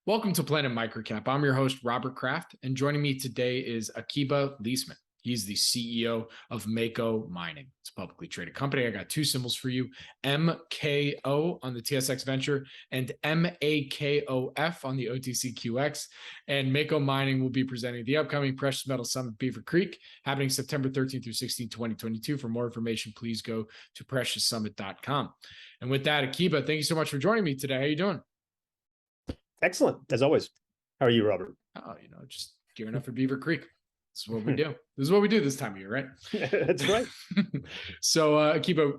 Welcome to Planet MicroCap. I'm your host, Robert Kraft, and joining me today is Akiba Leisman. He's the CEO of Mako Mining. It's a publicly traded company. I got two symbols for you, MKO on the TSX Venture and MAKOF on the OTCQX. And Mako Mining will be presenting the upcoming Precious Metal Summit Beaver Creek, happening September 13th through 16th, 2022. For more information, please go to precioussummit.com. And with that, Akiba, thank you so much for joining me today. How are you doing? Excellent, as always. How are you, Robert? Oh, just gearing up for Beaver Creek. This is what we do. This is what we do this time of year, right? That's right. So, Akiba,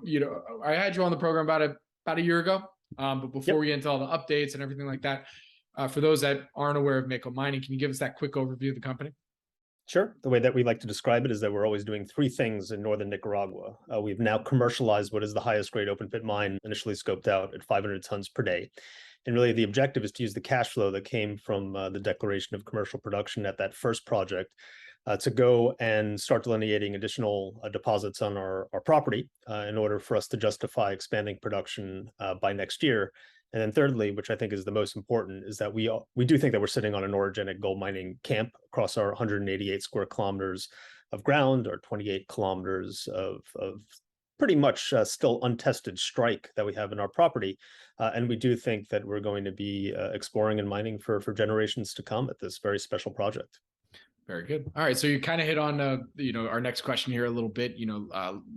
I had you on the program about a year ago. But before we get into all the updates and everything like that, for those that aren't aware of Mako Mining, can you give us that quick overview of the company? Sure. The way that we like to describe it is that we're always doing three things in northern Nicaragua. We've now commercialized what is the highest grade open pit mine, initially scoped out at 500 tons per day. And really the objective is to use the cash flow that came from the declaration of commercial production at that first project to go and start delineating additional deposits on our property in order for us to justify expanding production by next year. And then thirdly, which I think is the most important, is that we do think that we're sitting on an orogenic gold mining camp across our 188 square kilometers of ground, or 28 kilometers of pretty much still untested strike that we have in our property. And we do think that we're going to be exploring and mining for generations to come at this very special project. Very good. All right. So you kind of hit on, our next question here a little bit.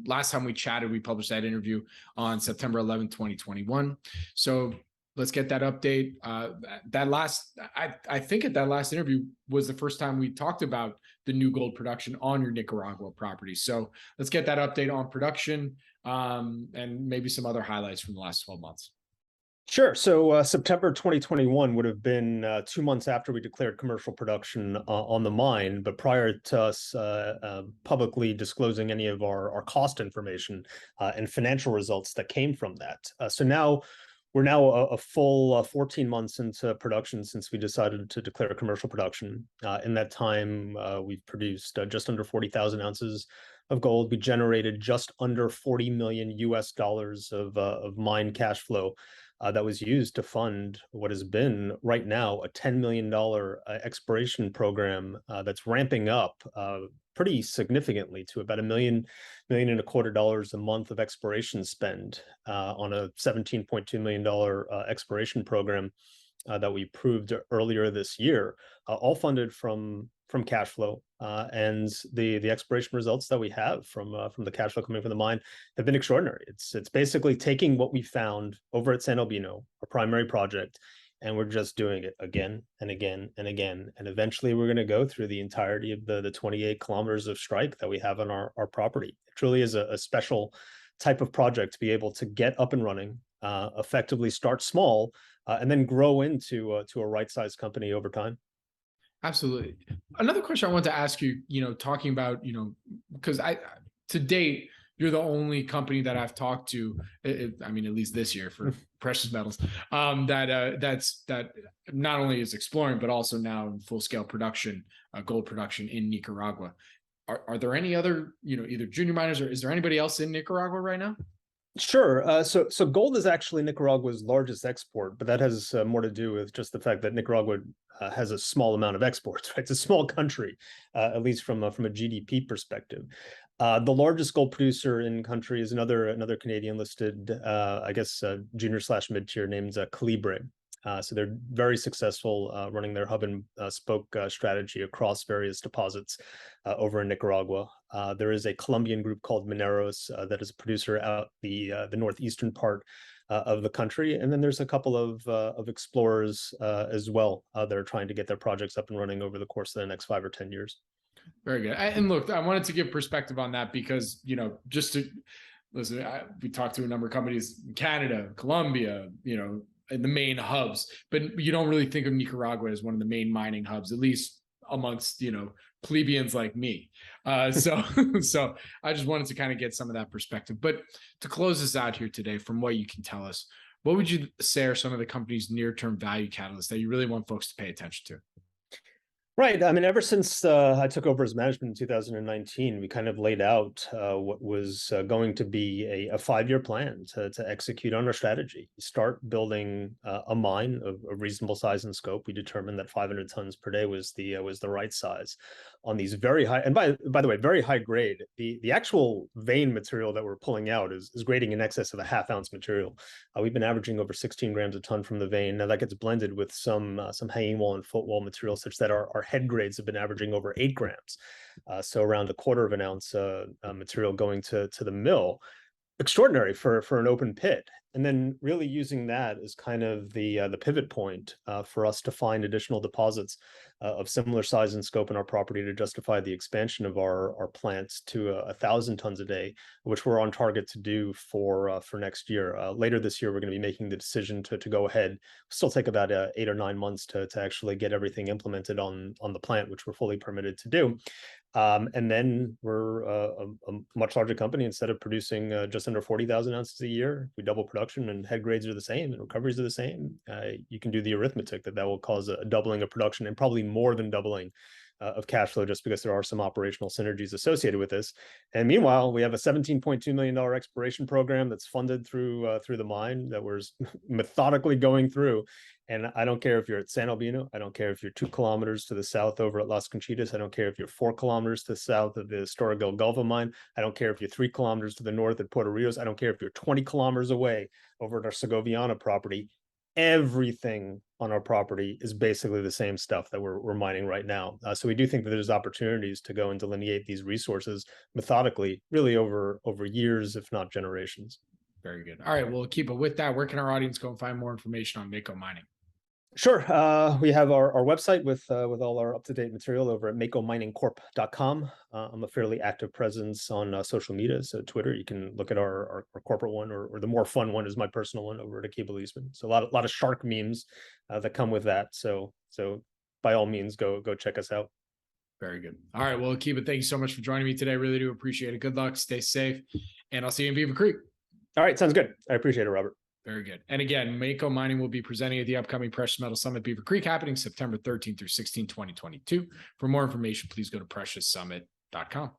Last time we chatted, we published that interview on September 11th, 2021. So let's get that update. I think at that last interview was the first time we talked about the new gold production on your Nicaragua property. So let's get that update on production and maybe some other highlights from the last 12 months. Sure. So September 2021 would have been 2 months after we declared commercial production on the mine, but prior to us publicly disclosing any of our cost information and financial results that came from that. So now we're a full 14 months into production since we decided to declare commercial production. In that time, we've produced just under 40,000 ounces of gold. We generated just under $40 million US of mine cash flow that was used to fund what has been right now a $10 million exploration program that's ramping up pretty significantly to about $1 million and a quarter a month of exploration spend on a $17.2 million exploration program that we approved earlier this year, all funded from cash flow, and the exploration results that we have from the cash flow coming from the mine have been extraordinary. It's basically taking what we found over at San Albino, our primary project, and we're just doing it again and again and again. And eventually we're going to go through the entirety of the 28 kilometers of strike that we have on our property. It truly is a special type of project to be able to get up and running, effectively start small, and then grow into a right-sized company over time. Absolutely. Another question I want to ask you, talking about, because to date, you're the only company that I've talked to, at least this year for precious metals, that not only is exploring, but also now in full scale production, gold production in Nicaragua. Are there any other, either junior miners, or is there anybody else in Nicaragua right now? Sure. So gold is actually Nicaragua's largest export, but that has more to do with just the fact that Nicaragua has a small amount of exports, right? It's a small country, at least from a GDP perspective. The largest gold producer in country is another Canadian listed, junior / mid-tier named Calibre. So they're very successful running their hub and spoke strategy across various deposits over in Nicaragua. There is a Colombian group called Mineros that is a producer out the northeastern part of the country, and then there's a couple of explorers as well that are trying to get their projects up and running over the course of the next 5 or 10 years. Very good. And look, I wanted to give perspective on that because just to listen, we talked to a number of companies in Canada, Colombia, in the main hubs, but you don't really think of Nicaragua as one of the main mining hubs, at least amongst, plebeians like me. So I just wanted to kind of get some of that perspective. But to close this out here today, from what you can tell us, what would you say are some of the company's near-term value catalysts that you really want folks to pay attention to? Right. I mean, ever since I took over as management in 2019, we kind of laid out what was going to be a 5-year plan to execute on our strategy. Start building a mine of reasonable size and scope. We determined that 500 tons per day was the right size on these very high. And by the way, very high grade. The actual vein material that we're pulling out is grading in excess of a half-ounce material. We've been averaging over 16 grams a ton from the vein. Now that gets blended with some hanging wall and footwall material, such that our head grades have been averaging over 8 grams. So around a quarter of an ounce material going to the mill. Extraordinary for an open pit. And then really using that as kind of the pivot point for us to find additional deposits of similar size and scope in our property to justify the expansion of our plants to 1,000 tons a day, which we're on target to do for next year. Later this year, we're going to be making the decision to go ahead. Still take about 8 or 9 months to actually get everything implemented on the plant, which we're fully permitted to do. And then we're a much larger company. Instead of producing just under 40,000 ounces a year, we double production and head grades are the same and recoveries are the same. You can do the arithmetic that will cause a doubling of production and probably more than doubling of cash flow, just because there are some operational synergies associated with this. And meanwhile, we have a $17.2 million exploration program that's funded through the mine that we're methodically going through. And I don't care if you're at San Albino. I don't care if you're 2 kilometers to the south over at Las Conchitas. I don't care if you're 4 kilometers to the south of the historic El Galva mine. I don't care if you're 3 kilometers to the north at Puerto Rios. I don't care if you're 20 kilometers away over at our Segoviana property. Everything on our property is basically the same stuff that we're mining right now. So we do think that there's opportunities to go and delineate these resources methodically, really over years, if not generations. Very good. All right, well, keep it with that. Where can our audience go and find more information on Mako Mining? Sure. We have our website with all our up-to-date material over at MakoMiningCorp.com. I'm a fairly active presence on social media, so Twitter. You can look at our corporate one, or the more fun one is my personal one over at Akiba Leisman. So a lot of shark memes that come with that. So by all means, go check us out. Very good. All right. Well, Akiba, thank you so much for joining me today. I really do appreciate it. Good luck. Stay safe, and I'll see you in Beaver Creek. All right, sounds good. I appreciate it, Robert. Very good. And again, Mako Mining will be presenting at the upcoming Precious Metal Summit Beaver Creek happening September 13th through 16th, 2022. For more information, please go to precioussummit.com.